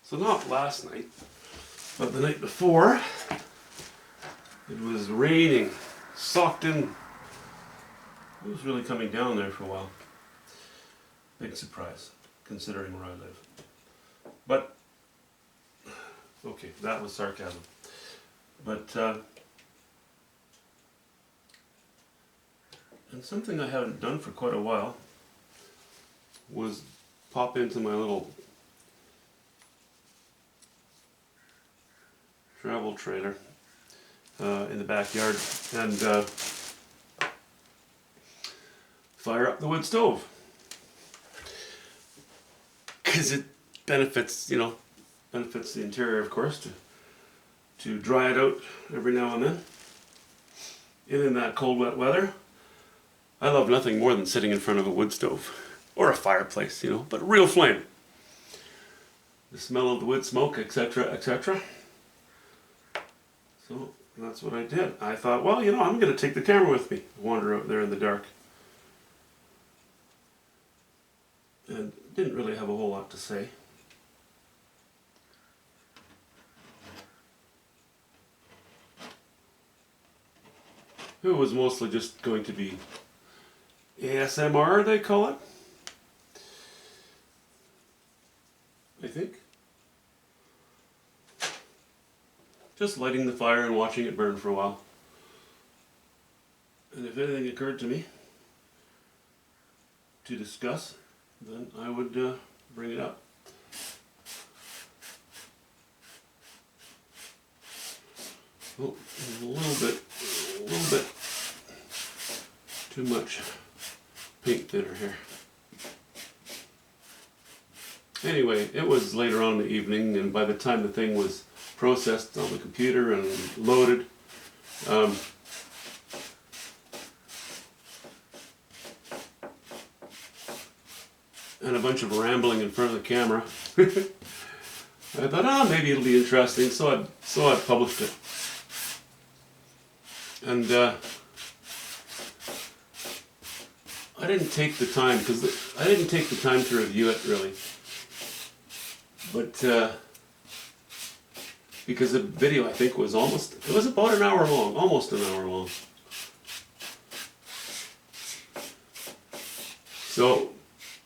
So not last night, but the night before, it was raining, socked in. It was really coming down there for a while. Big surprise, considering where I live. But, okay, that was sarcasm. But, and something I haven't done for quite a while was pop into my little travel trailer in the backyard and fire up the wood stove, because it benefits, benefits the interior, of course, to dry it out every now and then. And in that cold, wet weather, I love nothing more than sitting in front of a wood stove or a fireplace, but real flame. The smell of the wood smoke, etc., etc. So that's what I did. I thought, well, I'm going to take the camera with me, wander out there in the dark. And didn't really have a whole lot to say. It was mostly just going to be ASMR, they call it. I think. Just lighting the fire and watching it burn for a while. And if anything occurred to me to discuss, then I would bring it up. Oh, a little bit too much paint thinner here. Anyway, it was later on in the evening, and by the time the thing was processed on the computer and loaded, and a bunch of rambling in front of the camera, I thought, maybe it'll be interesting, so I published it. And I didn't take the time, to review it really. But because the video, I think, was about an hour long, almost an hour long. So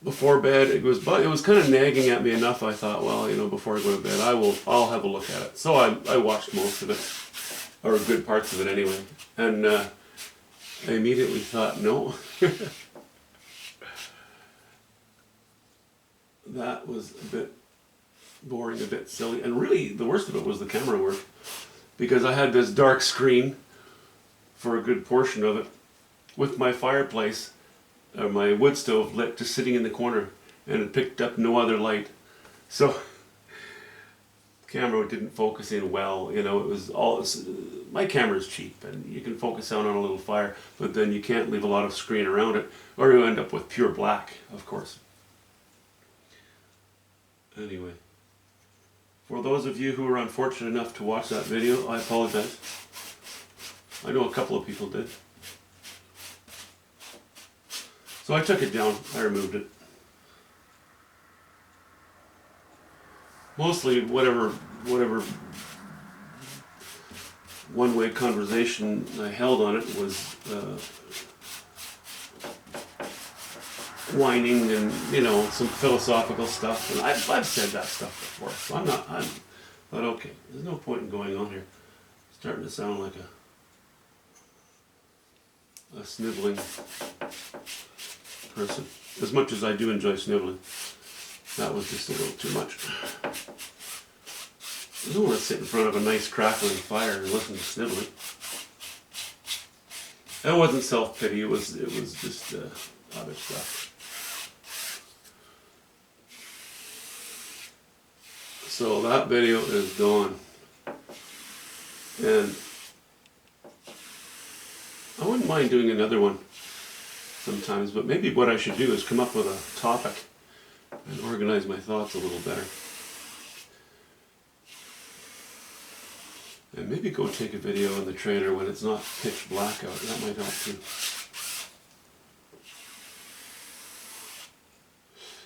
before bed, it was kind of nagging at me enough. I thought, well, before I go to bed, I'll have a look at it. So I watched most of it, or good parts of it anyway, and I immediately thought, no. That was a bit boring, a bit silly, and really the worst of it was the camera work, because I had this dark screen for a good portion of it with my fireplace, my wood stove lit, just sitting in the corner, and it picked up no other light, so the camera didn't focus in well. My camera's cheap and you can focus out on a little fire, but then you can't leave a lot of screen around it or you end up with pure black, of course. Anyway, for those of you who were unfortunate enough to watch that video, I apologize. I know a couple of people did. So I took it down, I removed it. Mostly whatever one-way conversation I held on it was whining and some philosophical stuff, and I've said that stuff before, so but okay, there's no point in going on here. It's starting to sound like a sniveling person, as much as I do enjoy sniveling. That was just a little too much. I don't want to sit in front of a nice crackling fire and listen to sniveling. That wasn't self-pity, it was just other stuff. So that video is gone, and I wouldn't mind doing another one sometimes, but maybe what I should do is come up with a topic and organize my thoughts a little better. And maybe go take a video in the trailer when it's not pitch black out. That might help too.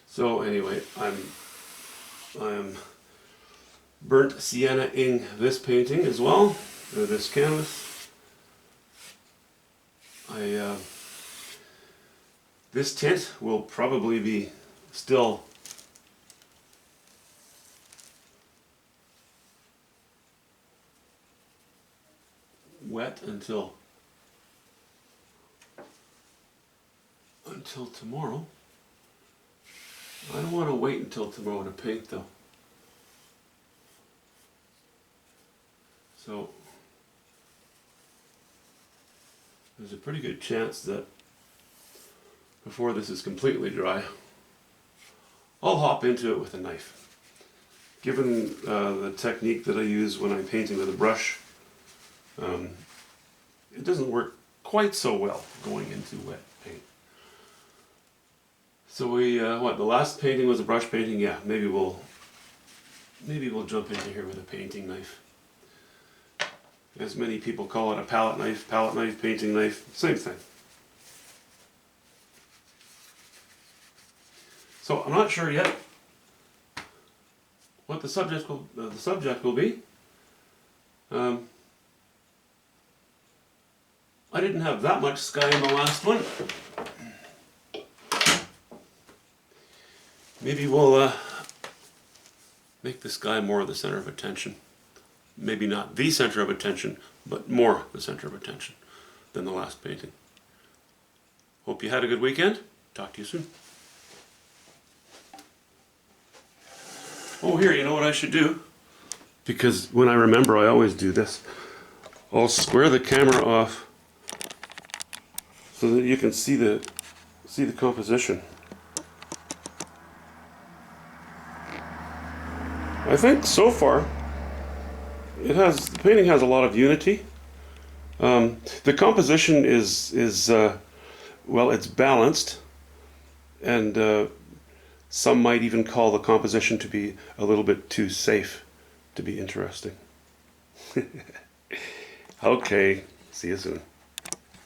So anyway, I'm burnt sienna-ing this painting as well, or this canvas. This tint will probably be still wet until tomorrow. I don't want to wait until tomorrow to paint though. So there's a pretty good chance that before this is completely dry, I'll hop into it with a knife. Given the technique that I use when I'm painting with a brush, it doesn't work quite so well going into wet paint. So we, the last painting was a brush painting. Yeah, maybe we'll jump into here with a painting knife. As many people call it, a palette knife, painting knife, same thing. So I'm not sure yet what the subject will be. I didn't have that much sky in the last one. Maybe we'll make the sky more the center of attention. Maybe not the center of attention, but more the center of attention than the last painting. Hope you had a good weekend. Talk to you soon. Oh, here, you know what I should do? Because when I remember, I always do this. I'll square the camera off so that you can see the composition. I think so far the painting has a lot of unity. The composition is well, it's balanced, and some might even call the composition to be a little bit too safe to be interesting. Okay, see you soon.